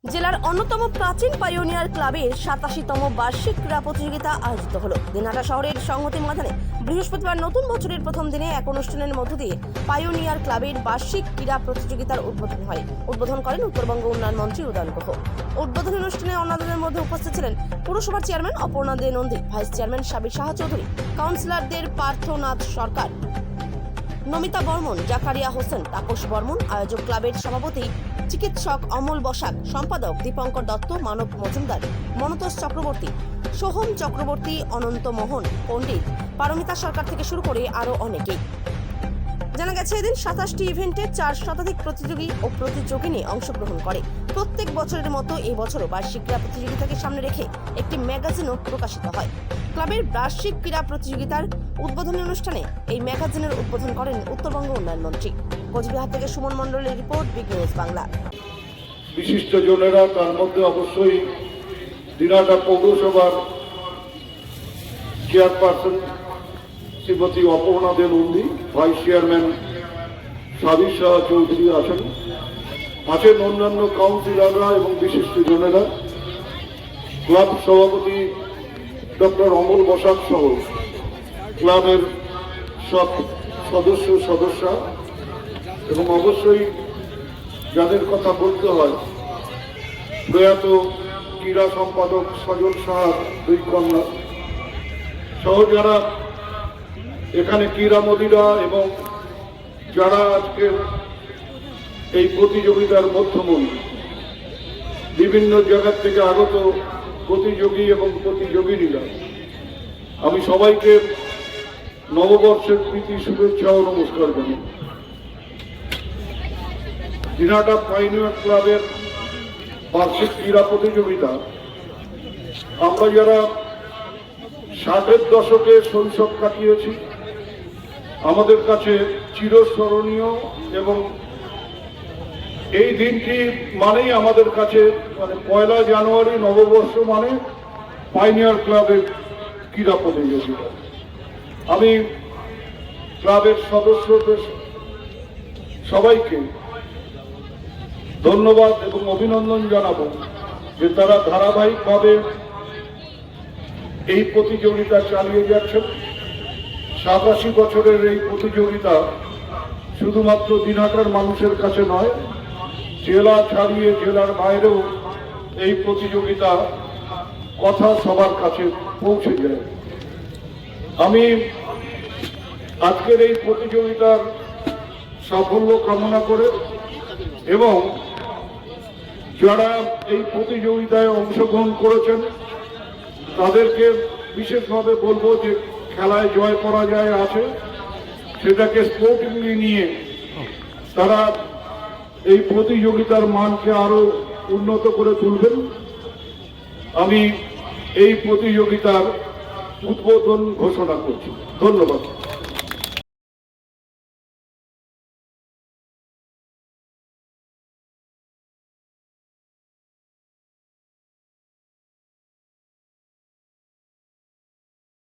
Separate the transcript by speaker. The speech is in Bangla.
Speaker 1: জেলার অন্যতম প্রাচীন পাইওনিয়ার ক্লাবের 87তম বার্ষিক ক্রীড়া প্রতিযোগিতা আয়োজিত হলো। দিনহাটা শহরের সংহতি ময়দানে বৃহস্পতিবার নতুন বছরের প্রথম দিনে এক অনুষ্ঠানের মধ্য দিয়ে পাইওনিয়ার ক্লাবের বার্ষিক ক্রীড়া প্রতিযোগিতার উদ্বোধন হয়। উদ্বোধন করেন উত্তরবঙ্গ উন্নয়ন মন্ত্রী উদয়ন গুহ। উদ্বোধনী অনুষ্ঠানে অন্যদের মধ্যে উপস্থিত ছিলেন পুরসভার চেয়ারম্যান অপর্ণা দে নন্দী, ভাইস চেয়ারম্যান সাবির শাহ চৌধুরী, কাউন্সিলরদের পার্থনাথ সরকার, নমিতা বর্মন, জাকারিয়া হোসেন, তাপস বর্মন, আয়োজক ক্লাবের সভাপতি চিকিৎসক অমল বসাক, সম্পাদক দীপঙ্কর দত্ত, মানব মজুমদার, মনতোষ চক্রবর্তী, সোহম চক্রবর্তী, অনন্ত মোহন পণ্ডিত, পারমিতা সরকার থেকে শুরু করে আরও অনেকেই। জানা গেছে এদিন 27টি ইভেন্টে 4 শতাধিক প্রতিযোগী ও প্রতিযোগিনী অংশগ্রহণ করে। প্রত্যেক বছরের মতো এই বছরও বার্ষিক ক্রীড়া প্রতিযোগিতাকে সামনে রেখে একটি ম্যাগাজিনও প্রকাশিত হয়। ক্লাবের বার্ষিক ক্রীড়া প্রতিযোগিতার উদ্বোধনী অনুষ্ঠানে এই ম্যাগাজিনের উদ্বোধন করেন উত্তরবঙ্গ উন্নয়ন মন্ত্রী। কোচবিহার থেকে সুমন মণ্ডলের রিপোর্ট, বিগ নিউজ বাংলা।
Speaker 2: বিশিষ্ট জনেরা, তার মধ্যে অবশ্যই দিনহাটা পৌরসভার চেয়ারপারসন শ্রীমতী অপর্ণা দে নন্দী, ভাইস চেয়ারম্যান সাবির শাহ চৌধুরী আছেন অন্যান্য কাউন্সিলররা এবং বিশিষ্ট জনেরা, ক্লাব সভাপতি ডক্টর অমল বসাক সহ ক্লাবের সব সদস্যা এবং অবশ্যই যাদের কথা বলতে হয় প্রয়াত ক্রীড়া সম্পাদক সজল সাহার দুই কন্যা সহ যারা এখানে ক্রীড়ামোদীরা এবং যারা আজকের এই প্রতিযোগিতার মধ্যমণি, বিভিন্ন জায়গা থেকে আগত প্রতিযোগী এবং প্রতিযোগিনীরা, আমি সবাইকে নববর্ষের প্রীতি শুভেচ্ছা ও নমস্কার জানাই। দিনহাটা পাইওনিয়ার ক্লাবের বার্ষিক ক্রীড়া প্রতিযোগিতা আমরা যারা 60-এর দশকে শৈশব কাটিয়েছি আমাদের কাছে চিরস্মরণীয়, এবং এই দিনটি মানেই আমাদের কাছে পয়লা জানুয়ারি নববর্ষ মানে পাইওনিয়ার ক্লাবের ক্রীড়া প্রতিযোগিতা। আমি ক্লাবের সদস্যদের সবাইকে ধন্যবাদ এবং অভিনন্দন জানাবো যে তারা ধারাবাহিকভাবে এই প্রতিযোগিতা চালিয়ে যাচ্ছেন। 87 বছরের এই প্রতিযোগিতা শুধুমাত্র দিনহাটার মানুষের কাছে নয়, জেলা ছাড়িয়ে জেলার বাইরেও এই প্রতিযোগিতা কথা সবার কাছে পৌঁছে যায়। আমি আজকের এই প্রতিযোগিতার সাফল্য কামনা করে এবং যারা এই প্রতিযোগিতায় অংশগ্রহণ করেছেন তাদেরকে বিশেষভাবে বলবো যে খেলায় জয় পরাজয় আছে, সেটাকে স্পোর্টিংলি নিয়ে তারা এই প্রতিযোগিতার মানকে আরো উন্নত করে তুলবেন। আমি এই প্রতিযোগিতার উদ্বোধন ঘোষণা করছি। ধন্যবাদ।